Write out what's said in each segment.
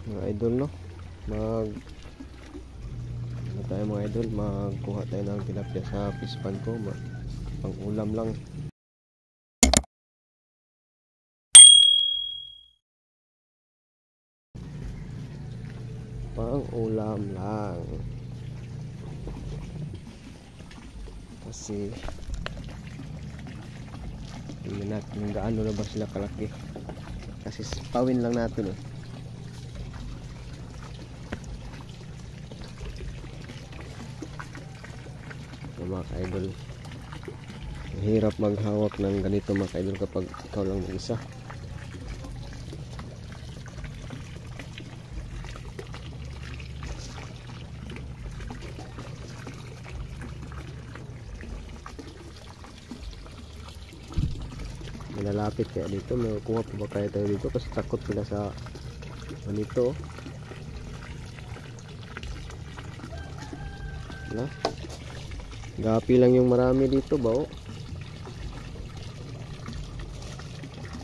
mga idol, no? Ano tayo mga idol, magkuha tayo ng tilapia sa fish pan ko, pang ulam lang. Pang ulam lang kasi tingnan natin kung gaano na ba sila kalaki, kasi pawin lang natin mga ka-idol. Mahirap maghawak ng ganito mga ka-idol kapag ikaw lang mag-isa. Malalapit kaya dito, may kuha pa ba kaya tayo dito kasi takot sila sa ganito. Wala, gapi lang yung marami dito ba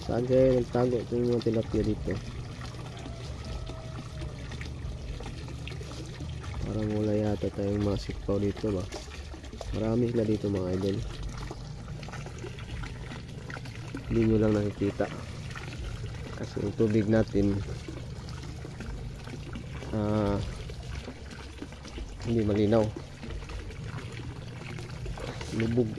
saan kaya nagtago itong mga tilapia dito? Parang wala yata tayong masikpaw dito ba. Marami sila dito mga idol, hindi nyo lang nakikita kasi yung tubig natin hindi malinaw, lubog.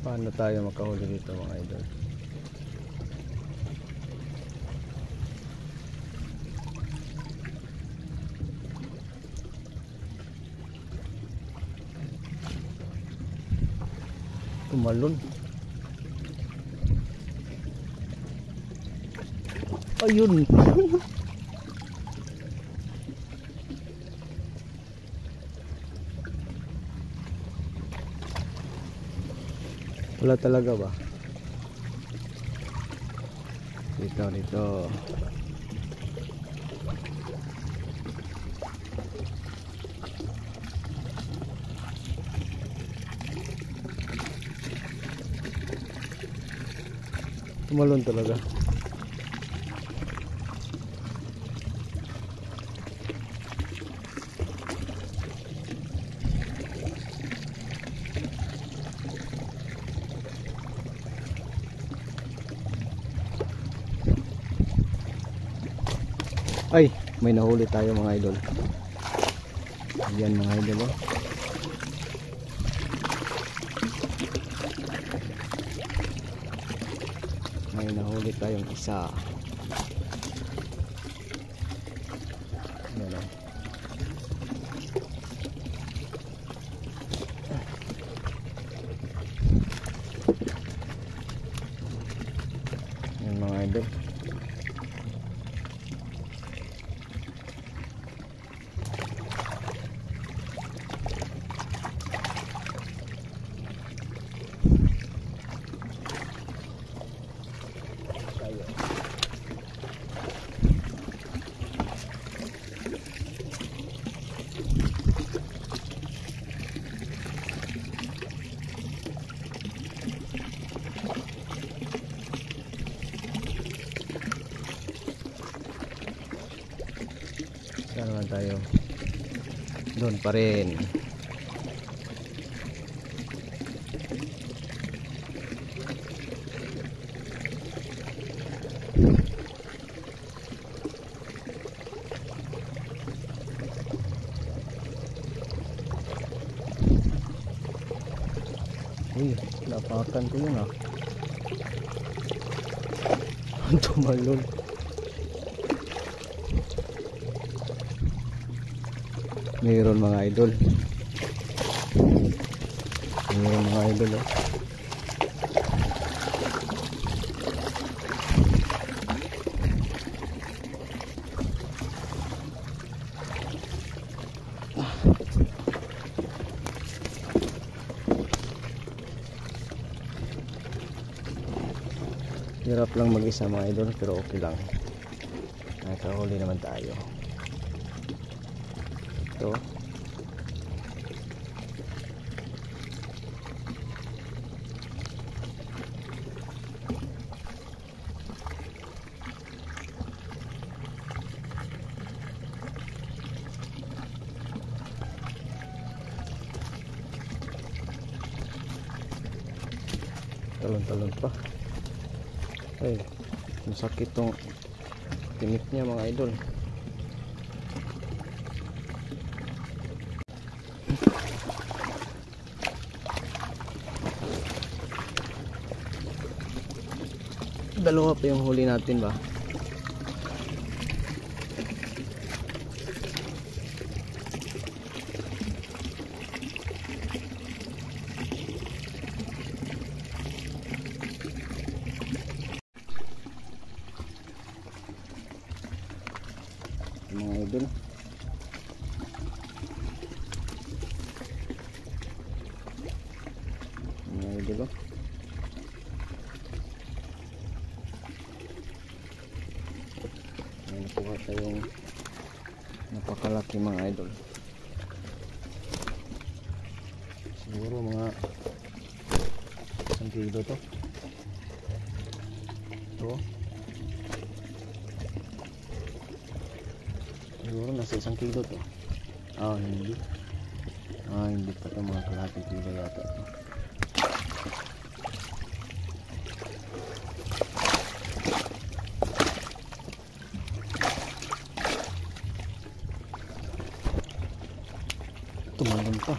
Paano tayo makahuli dito mga idol? Tumalon. Ayun. Wala talaga ba? Dito. Tumalon talaga. Ay, may nahuli tayo mga idol. Ayan mga idol may nahuli tayong isa. Ayan Ayan mga idol. Saan naman tayo? Doon pa rin. Uy, napakan ko yun tumalon. Mayroon mga idol. Mayroon mga idol Hirap lang mag-isa mga idol, pero okay lang. Nakahuli naman tayo. Ito. Talon-talon pa. Ay, masakit tong tinik niya mga idol. Dalawa pa yung huli natin ba? Mga idol, mga idol, may nakuha tayong napakalaki mga idol. Siguro mga 1 kilo to. Siguro nasa 1 kilo to. Hindi. Hindi pa ito, mga kalahating kilo yata ito. Tumalon pa.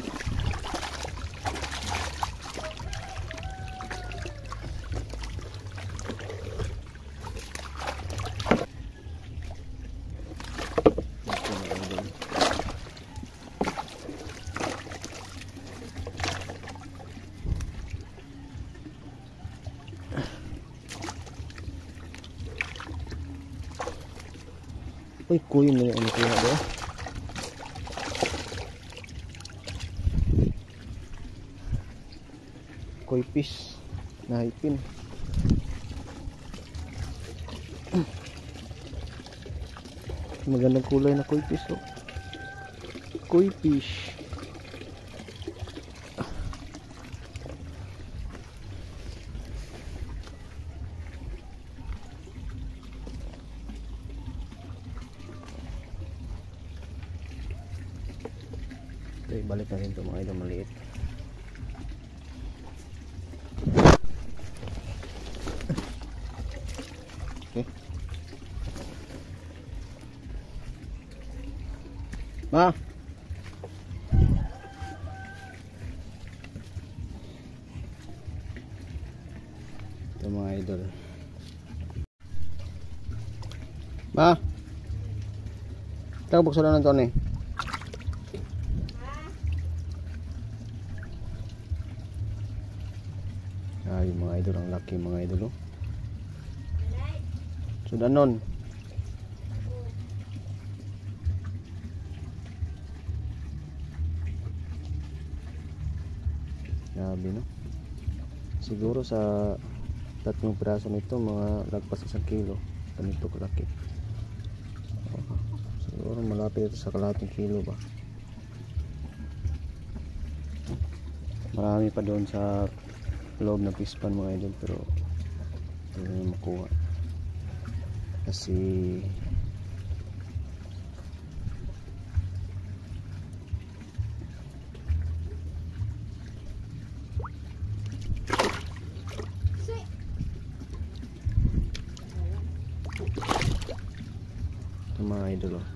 Uy, kuy na yung kuya doon. Koi fish na hipin. Magandang kulay na koi fish oh. Koi fish. Okay, balik natin ito mga idol, maliit. Okay. Ma! Ito mga idol. Ma! Ito, buksan na ng Tony. Ay, mga idol, ang laki mga idol oh. Sudanon. Grabe no. Siguro sa 3 piraso nito mga lagpas 1 kilo. Ganito kalaki. Siguro malapit ito sa kalahating kilo ba. Marami pa doon sa loob ng fish pan mga idol, pero hindi na makuha kasi ito mga idol oh.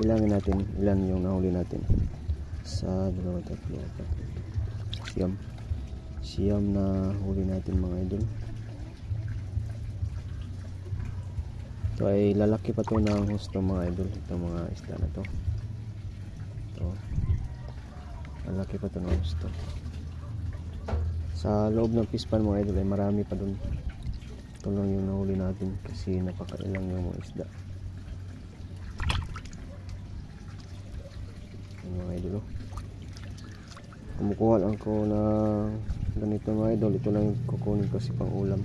Bilangin natin ilan yung nahuli natin. Sa 2, 3, 4, 5, siyam na huli natin mga idol. Ito ay lalaki pa to ng husto mga idol. Ito mga isda na to. Ito lalaki pa to ng husto. Sa loob ng fish pan mga idol ay marami pa dun. Ito lang yung nahuli natin kasi napakailang yung mga isda. Mga idol Kumukuha lang ko na ganito mga idol. Ito lang yung kukunin ko kasi pang ulam.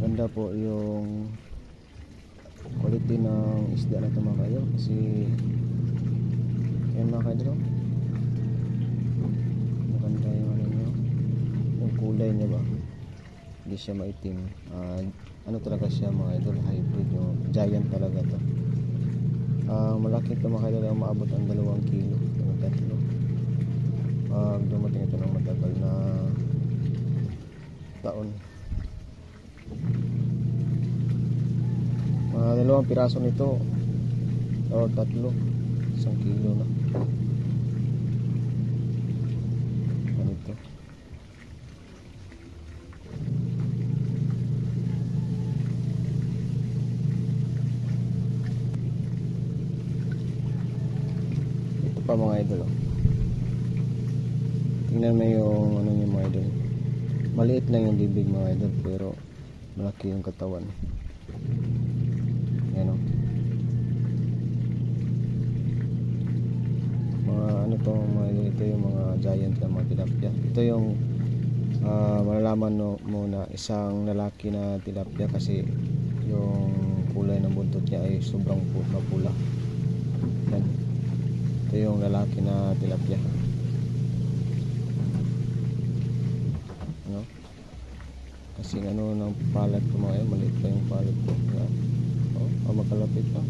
Maganda po yung quality ng isda na ito mga kaidol, kasi yan mga kaidol, maganda yung ano nyo, yung kulay niya ba, hindi siya maitim. Ano talaga siya mga idol, hybrid, yung giant talaga to. Malaki ito mga kaidol, maabot ang 2 kilo yung tatlo pag dumating ito ng matagal na taon. Mga 2 piraso nito o 3, 1 kilo na ganito. Ito pa mga idol, tingnan mo yung ano niya mga idol, maliit lang yung bibig mga idol pero malaki yung katawan. Yan o, mga ano to mga idol, ito yung mga giant na mga tilapia. Ito yung malalaman mo na isang lalaki na tilapia kasi yung kulay ng buntot niya ay sobrang mapula. Yan, ito yung lalaki na tilapia. Ano? Kasi ano ng palad ko mga, maliit pa yung palad ko. Yan. Oh, makalapit pa.